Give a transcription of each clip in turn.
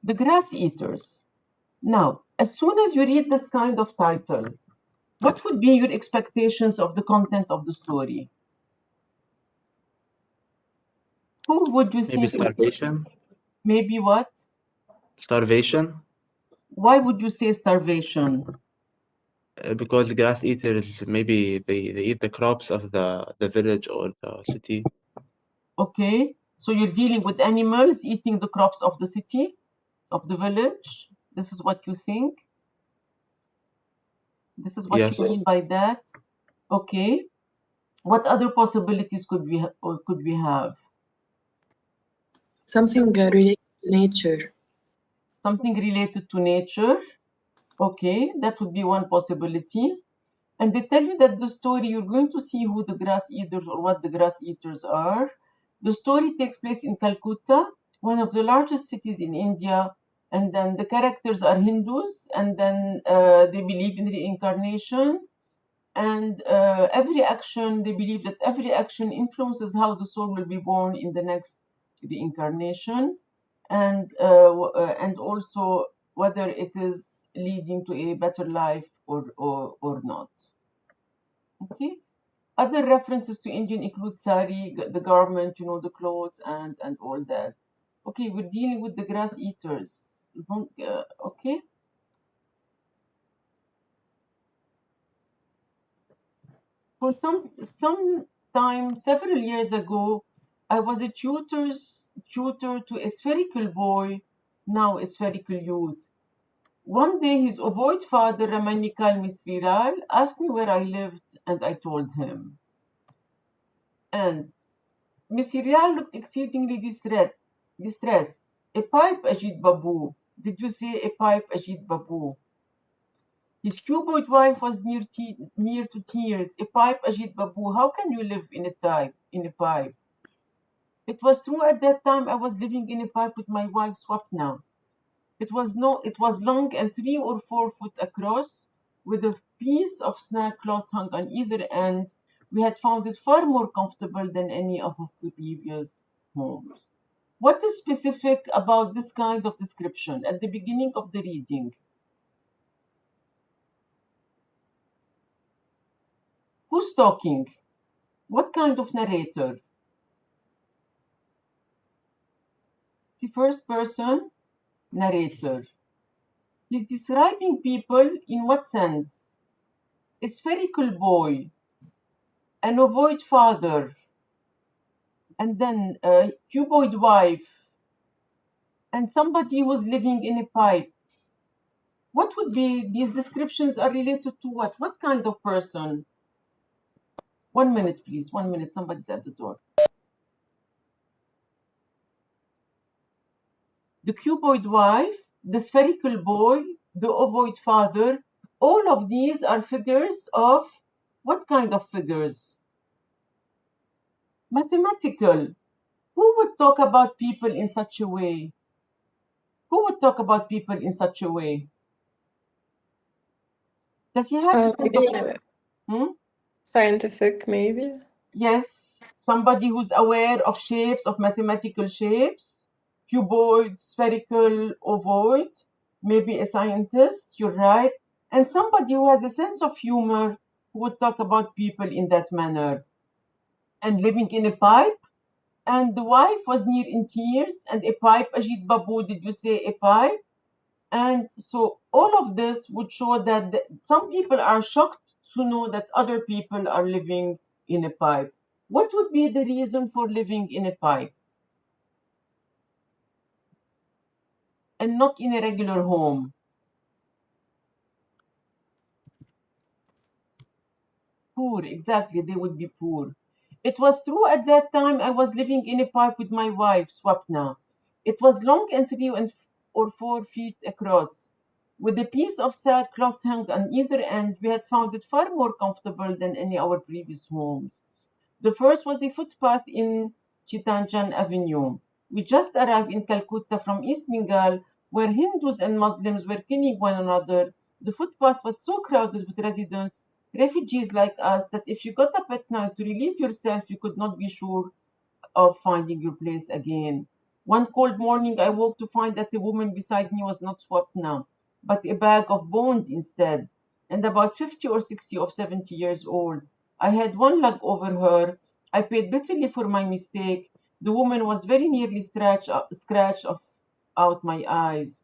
The Grass Eaters. Now, as soon as you read this kind of title, what would be your expectations of the content of the story? Who would you Maybe think? starvation. Maybe what? Starvation. Why would you say starvation? Because grass eaters, maybe they eat the crops of the village or the city. Okay, so you're dealing with animals eating the crops of the city, of the village. This is what you think? This is what you Yes. mean by that? Okay. What other possibilities could we have? Something related to nature. Something related to nature. Okay, that would be one possibility. And they tell you that the story, you're going to see who the grass eaters or what the grass eaters are. The story takes place in Calcutta, one of the largest cities in India. And then the characters are Hindus, and then they believe in reincarnation. And every action, they believe that every action influences how the soul will be born in the next reincarnation, and also whether it is leading to a better life or not. Okay. Other references to Indian include sari, the garment, the clothes, and all that. Okay, we're dealing with the grass eaters. Okay. For some time, several years ago, I was a tutor to a spherical boy, now a spherical youth. One day, his ovoid father, Ramanikal Misriral, asked me where I lived, and I told him. And Misriral looked exceedingly distressed. A pipe, Ajit Babu. Did you say a pipe, Ajit Babu? His cuboid wife was near to tears. A pipe, Ajit Babu. How can you live in a pipe? It was true at that time I was living in a pipe with my wife Swapna. It was long and 3 or 4 foot across, with a piece of snack cloth hung on either end. We had found it far more comfortable than any of the previous homes. What is specific about this kind of description at the beginning of the reading? Who's talking? What kind of narrator? The first person narrator. He's describing people in what sense? A spherical boy, an ovoid father, and then a cuboid wife, and somebody who was living in a pipe. What would be these descriptions are related to what? What kind of person? 1 minute, please. 1 minute. Somebody's at the door. The cuboid wife, the spherical boy, the ovoid father, all of these are figures of what kind of figures? Mathematical. Who would talk about people in such a way? Who would talk about people in such a way? Does he have the sense of Maybe hmm? scientific, maybe. Yes, somebody who's aware of shapes, of mathematical shapes, cuboid, spherical, ovoid, maybe a scientist, you're right, and somebody who has a sense of humor who would talk about people in that manner. And living in a pipe, and the wife was near in tears, and a pipe, Ajit Babu, did you say a pipe? And so all of this would show that some people are shocked to know that other people are living in a pipe. What would be the reason for living in a pipe and not in a regular home? Poor, exactly, they would be poor. It was true at that time I was living in a pipe with my wife, Swapna. It was long and 3 or 4 feet across. With a piece of sackcloth hung on either end, we had found it far more comfortable than any of our previous homes. The first was a footpath in Chitanjan Avenue. We just arrived in Calcutta from East Bengal, where Hindus and Muslims were killing one another. The footpath was so crowded with residents, refugees like us, that if you got up at night to relieve yourself, you could not be sure of finding your place again. One cold morning, I woke to find that the woman beside me was not Swapna, but a bag of bones instead, and about 50 or 60 or 70 years old. I had one leg over her. I paid bitterly for my mistake. The woman was very nearly scratched out my eyes.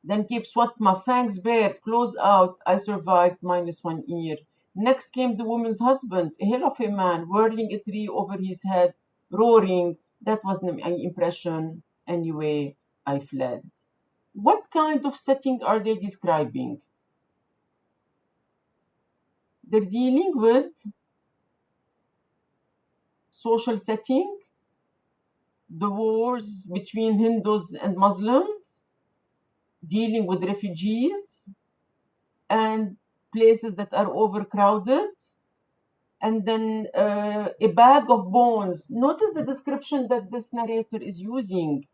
Then keep Swatma, fangs bared, claws out. I survived minus one ear. Next came the woman's husband, a hell of a man, whirling a tree over his head, roaring. That was my impression. Anyway, I fled. What kind of setting are they describing? They're dealing with social setting, the wars between Hindus and Muslims, dealing with refugees and places that are overcrowded, and then a bag of bones. Notice the description that this narrator is using.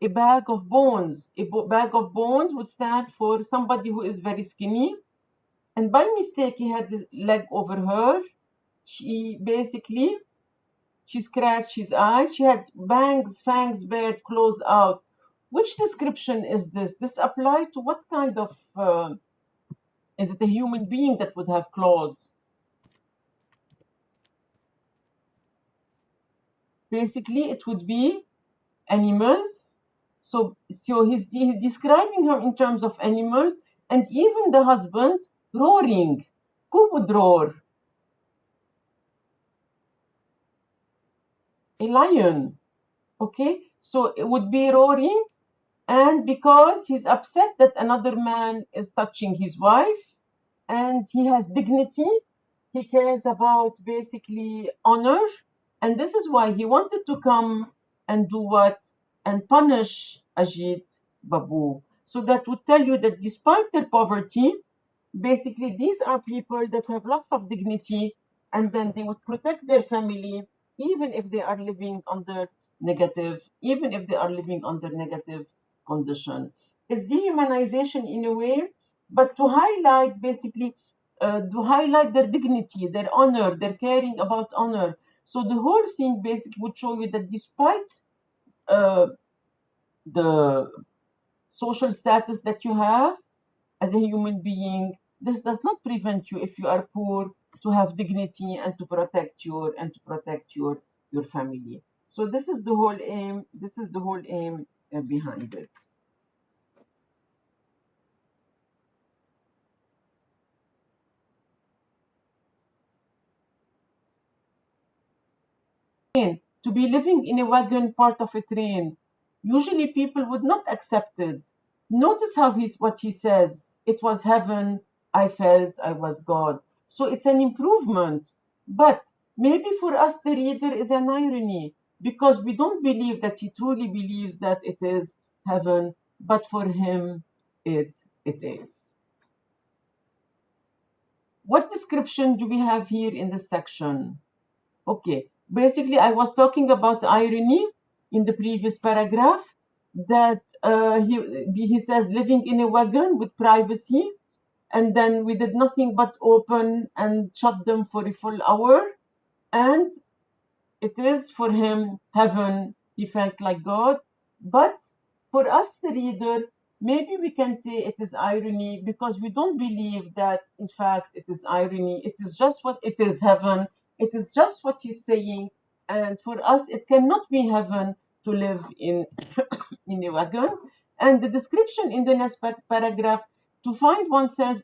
A bag of bones. Bag of bones would stand for somebody who is very skinny, and by mistake he had this leg over her. She scratched his eyes. She had fangs bared, claws out. Which description is this? This applied to what kind of, is it a human being that would have claws? Basically, it would be animals. So he's describing her in terms of animals, and even the husband roaring. Who would roar? A lion. Okay, so it would be roaring, and because he's upset that another man is touching his wife, and he has dignity, he cares about basically honor, and this is why he wanted to come and do what? And punish Ajit Babu. So that would tell you that despite their poverty, basically these are people that have lots of dignity, and then they would protect their family even if they are living under negative condition. It's dehumanization in a way, but to highlight basically to highlight their dignity, their honor, their caring about honor. So the whole thing basically would show you that despite uh, the social status that you have as a human being, this does not prevent you, if you are poor, to have dignity and to protect your family. So this is the whole aim. This is the whole aim behind it. To be living in a wagon, part of a train. Usually people would not accept it. Notice what he says. It was heaven. I felt I was God. So it's an improvement. But maybe for us, the reader is an irony because we don't believe that he truly believes that it is heaven, but for him, it is. What description do we have here in this section? Okay, basically, I was talking about irony in the previous paragraph that he says living in a wagon with privacy, and then we did nothing but open and shut them for a full hour, and it is for him heaven. He felt like God, but for us, the reader, maybe we can say it is irony because we don't believe that in fact it is irony. It is just what it is heaven. It is just what he's saying, and for us, it cannot be heaven to live in a wagon. And the description in the next paragraph, to find oneself,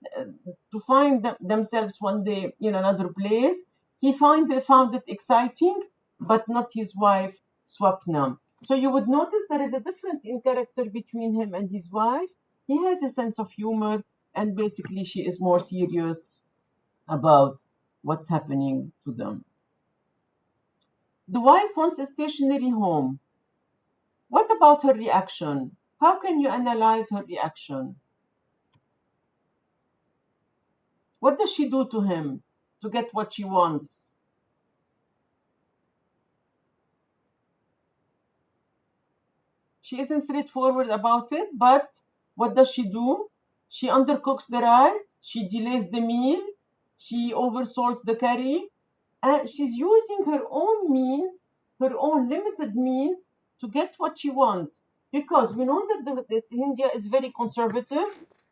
themselves one day in another place, they found it exciting, but not his wife Swapna. So you would notice there is a difference in character between him and his wife. He has a sense of humor, and basically she is more serious about what's happening to them. The wife wants a stationary home. What about her reaction? How can you analyze her reaction? What does she do to him to get what she wants? She isn't straightforward about it, but what does she do? She undercooks the rice, she delays the meal, she oversalts the curry, and she's using her own means, her own limited means, to get what she wants. Because we know that this India is very conservative.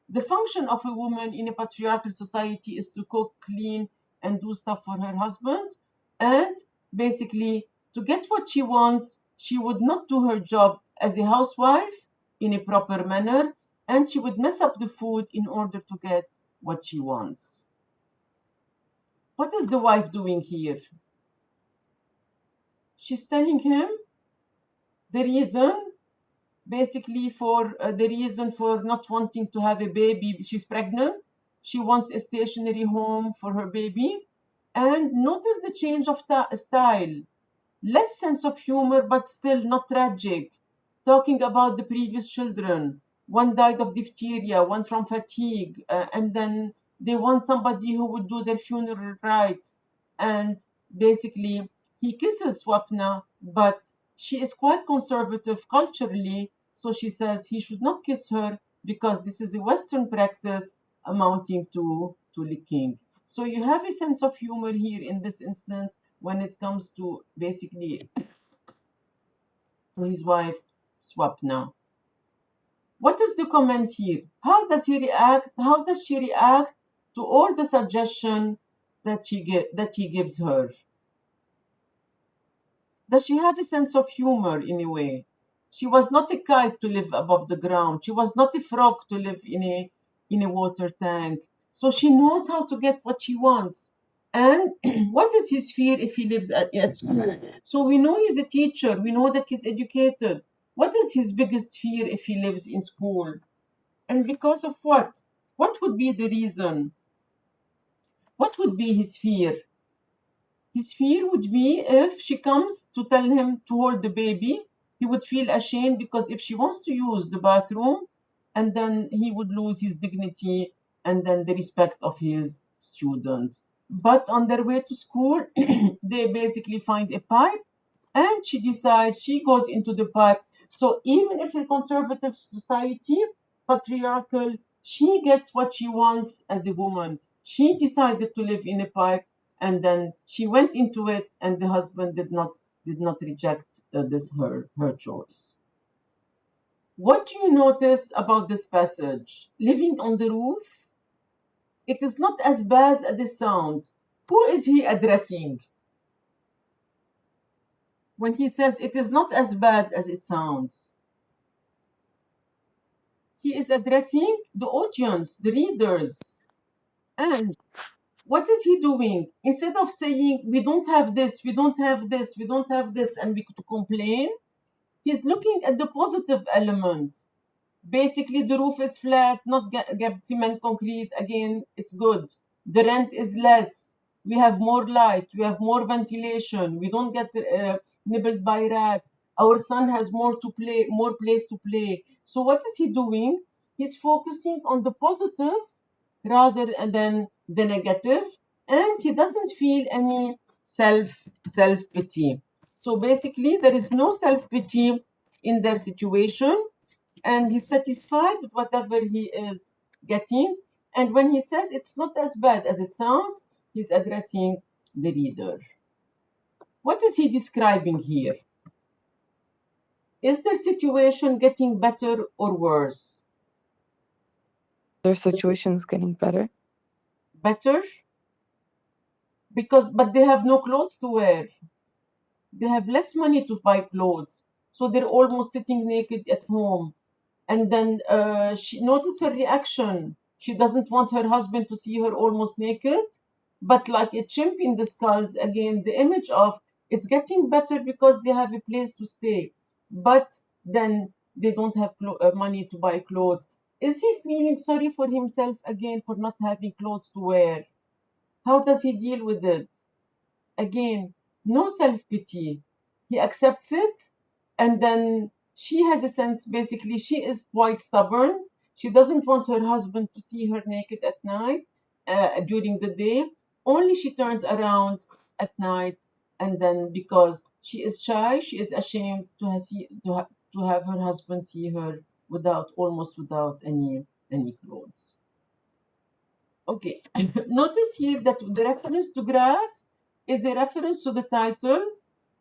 The function of a woman in a patriarchal society is to cook, clean, and do stuff for her husband. And basically, to get what she wants, she would not do her job as a housewife in a proper manner, and she would mess up the food in order to get what she wants. What is the wife doing here? She's telling him the reason, basically, for the reason for not wanting to have a baby. She's pregnant. She wants a stationary home for her baby. And notice the change of style. Less sense of humor, but still not tragic. Talking about the previous children. One died of diphtheria, one from fatigue, and then they want somebody who would do their funeral rites. And basically, he kisses Swapna, but she is quite conservative culturally, so she says he should not kiss her because this is a Western practice amounting to licking. So you have a sense of humor here in this instance when it comes to basically his wife Swapna. What is the comment here? How does he react? How does she react to all the suggestion that he gives her? Does she have a sense of humor in a way? She was not a kite to live above the ground. She was not a frog to live in a water tank. So she knows how to get what she wants. And what is his fear if he lives at school? So we know he's a teacher. We know that he's educated. What is his biggest fear if he lives in school? And because of what? What would be the reason? What would be his fear? His fear would be if she comes to tell him to hold the baby, he would feel ashamed because if she wants to use the bathroom, and then he would lose his dignity and then the respect of his student. But on their way to school, they basically find a pipe and she decides she goes into the pipe. So even if a conservative society, patriarchal, she gets what she wants as a woman. She decided to live in a pipe and then she went into it and the husband did not reject this her choice. What do you notice about this passage? Living on the roof, it is not as bad as it sounds. Who is he addressing when he says it is not as bad as it sounds? He is addressing the audience, the readers. And what is he doing? Instead of saying we don't have this, we don't have this, we don't have this, and we could complain, he's looking at the positive element. Basically, the roof is flat, not cement concrete. Again, it's good. The rent is less. We have more light. We have more ventilation. We don't get nibbled by rats. Our son has more to play, more place to play. So what is he doing? He's focusing on the positive rather than the negative, and he doesn't feel any self pity. So basically, there is no self pity in their situation and he's satisfied with whatever he is getting. And when he says it's not as bad as it sounds, he's addressing the reader. What is he describing here? Is their situation getting better or worse? Their situation's getting better. Better? But they have no clothes to wear. They have less money to buy clothes. So they're almost sitting naked at home. And then she noticed her reaction. She doesn't want her husband to see her almost naked, but like a chimp in the skulls, again, the image of it's getting better because they have a place to stay, but then they don't have money to buy clothes. Is he feeling sorry for himself again for not having clothes to wear? How does he deal with it? Again, no self-pity. He accepts it, and then she has a sense, basically, she is quite stubborn. She doesn't want her husband to see her naked at night, during the day. Only she turns around at night, and then because she is shy, she is ashamed to have her husband see her almost without any clothes. Okay, notice here that the reference to grass is a reference to the title.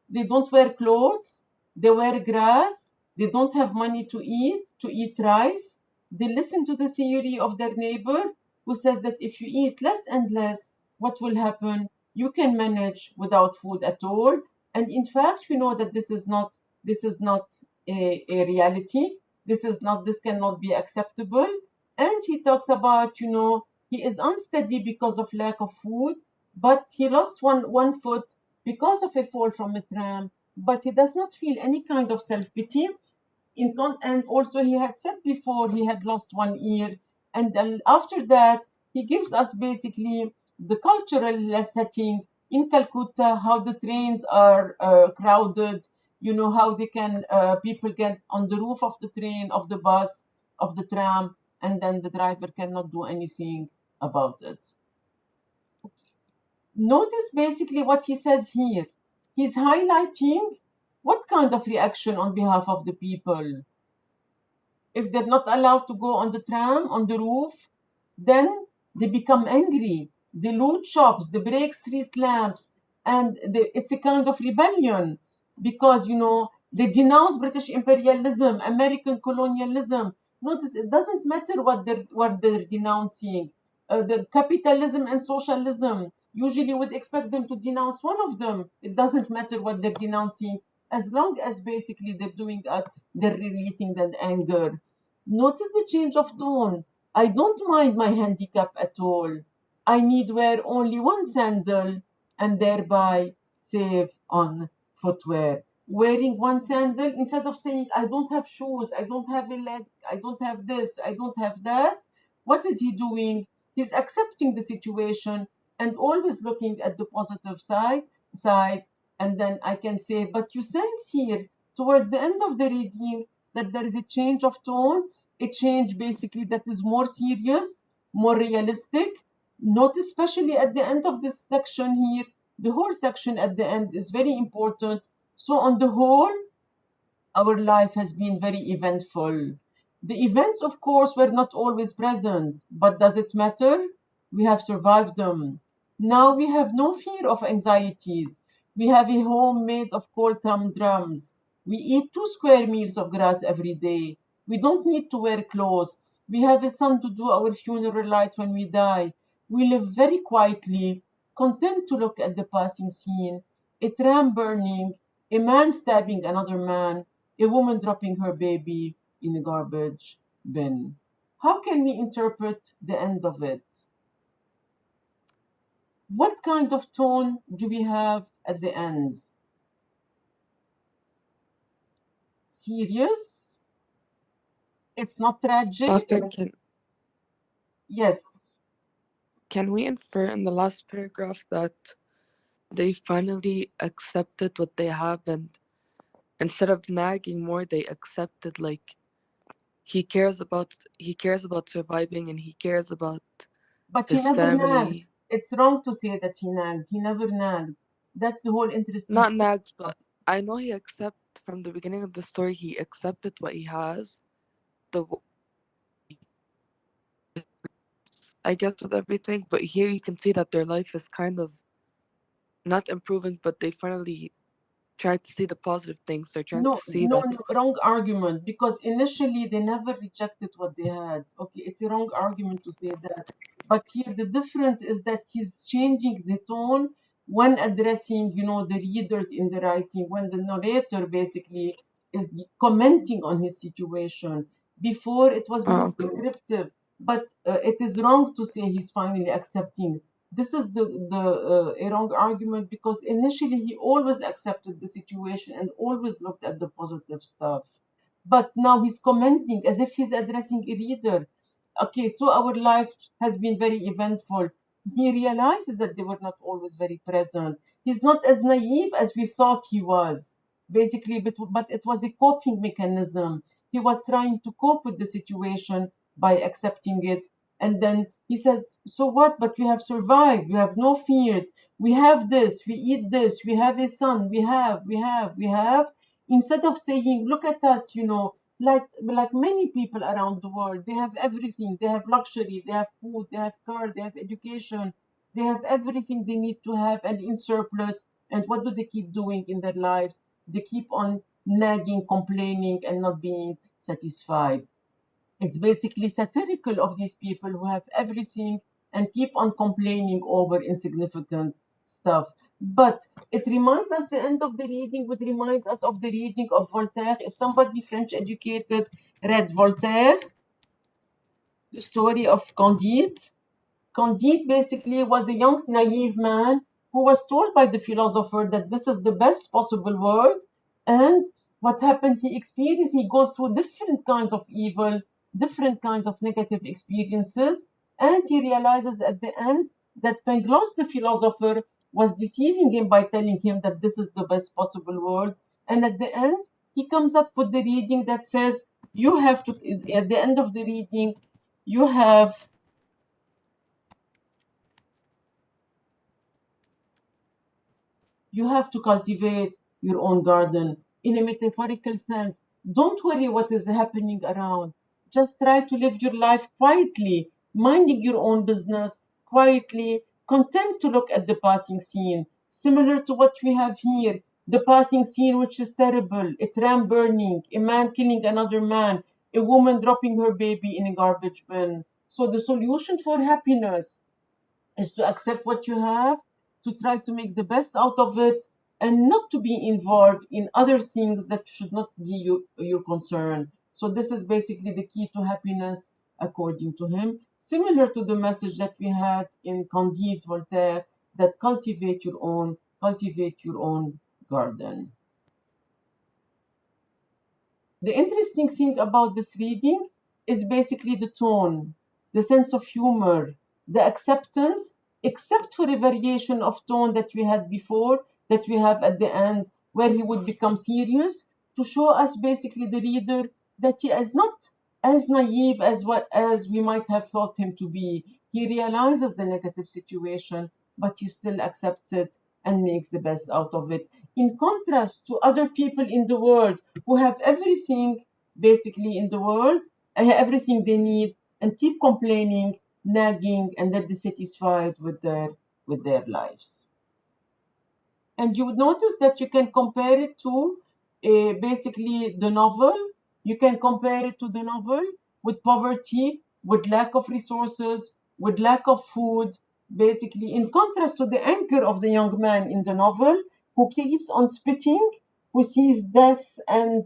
They don't wear clothes. They wear grass. They don't have money to eat rice. They listen to the theory of their neighbor who says that if you eat less and less, what will happen? You can manage without food at all. And in fact, we know that this is not a reality. This cannot be acceptable. And he talks about, he is unsteady because of lack of food, but he lost one foot because of a fall from a tram, but he does not feel any kind of self-pity. And also he had said before he had lost one ear, and then after that he gives us basically the cultural setting in Calcutta, how the trains are crowded, how they can people get on the roof of the train, of the bus, of the tram, and then the driver cannot do anything about it. Notice basically what he says here. He's highlighting what kind of reaction on behalf of the people. If they're not allowed to go on the tram, on the roof, then they become angry. They loot shops, they break street lamps, and it's a kind of rebellion because, they denounce British imperialism, American colonialism. Notice it doesn't matter what they're denouncing. The capitalism and socialism usually would expect them to denounce one of them. It doesn't matter what they're denouncing as long as basically they're releasing that anger. Notice the change of tone. I don't mind my handicap at all. I need wear only one sandal and thereby save on footwear. Wearing one sandal instead of saying, I don't have shoes, I don't have a leg, I don't have this, I don't have that. What is he doing? He's accepting the situation and always looking at the positive side. And then I can say, but you sense here towards the end of the reading that there is a change of tone, a change basically that is more serious, more realistic. Notice, especially at the end of this section here, the whole section at the end is very important. So, on the whole, our life has been very eventful. The events, of course, were not always present, but does it matter? We have survived them. Now we have no fear of anxieties. We have a home made of cold drums. We eat 2 square meals of grass every day. We don't need to wear clothes. We have a son to do our funeral rites when we die. We live very quietly, content to look at the passing scene, a tram burning, a man stabbing another man, a woman dropping her baby in a garbage bin. How can we interpret the end of it? What kind of tone do we have at the end? Serious? It's not tragic? Doctor, Yes. can we infer in the last paragraph that they finally accepted what they have, and instead of nagging more, they accepted, like, he cares about surviving, and he cares about But he his never nagged. family. It's wrong to say that he nagged. He never nagged. That's the whole interesting Not thing. nags, but I know he accept from the beginning of the story. He accepted what he has. The I guess with everything, but here you can see that their life is kind of not improving, but they finally try to see the positive things. They're trying to No, see no, that. no, wrong argument. Because initially they never rejected what they had. Okay, it's a wrong argument to say that. But here the difference is that he's changing the tone when addressing, the readers in the writing, when the narrator basically is commenting on his situation. Before it was more Okay. descriptive, but it is wrong to say he's finally accepting. This is the a wrong argument because initially he always accepted the situation and always looked at the positive stuff, but now he's commenting as if he's addressing a reader. Okay, so our life has been very eventful. He realizes that they were not always very present. He's not as naive as we thought he was, basically, but it was a coping mechanism. He was trying to cope with the situation by accepting it. And then he says, so what? But we have survived. We have no fears. We have this. We eat this. We have a son. We have. Instead of saying, look at us, like many people around the world, they have everything. They have luxury. They have food. They have car. They have education. They have everything they need to have and in surplus. And what do they keep doing in their lives? They keep on nagging, complaining, and not being satisfied. It's basically satirical of these people who have everything and keep on complaining over insignificant stuff. But it reminds us, the end of the reading would remind us of the reading of Voltaire. If somebody French educated read Voltaire, the story of Candide. Candide basically was a young, naive man who was told by the philosopher that this is the best possible world. And what happened? He experienced, he goes through different kinds of evil, different kinds of negative experiences. And he realizes at the end that Pangloss, the philosopher, was deceiving him by telling him that this is the best possible world. And at the end, he comes up with the reading that says, you have to, at the end of the reading, you have You have to cultivate your own garden in a metaphorical sense. Don't worry what is happening around. Just try to live your life quietly, minding your own business quietly, content to look at the passing scene, similar to what we have here. The passing scene, which is terrible, a tram burning, a man killing another man, a woman dropping her baby in a garbage bin. So, the solution for happiness is to accept what you have, to try to make the best out of it, and not to be involved in other things that should not be your concern. So, this is basically the key to happiness, according to him, similar to the message that we had in Candide Voltaire, that cultivate your own garden. The interesting thing about this reading is basically the tone, the sense of humor, the acceptance, except for a variation of tone that we had before, that we have at the end, where he would become serious to show us basically the reader that he is not as naive as we might have thought him to be. He realizes the negative situation, but he still accepts it and makes the best out of it. In contrast to other people in the world who have everything basically in the world, everything they need, and keep complaining, nagging, and not dissatisfied with their lives. And you would notice that you can compare it to basically the novel. You can compare it to the novel with poverty, with lack of resources, with lack of food, basically, in contrast to the anger of the young man in the novel who keeps on spitting, who sees death and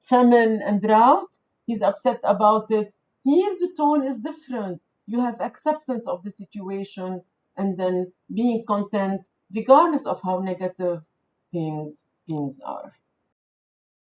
famine and drought. He's upset about it. Here, the tone is different. You have acceptance of the situation and then being content regardless of how negative things are.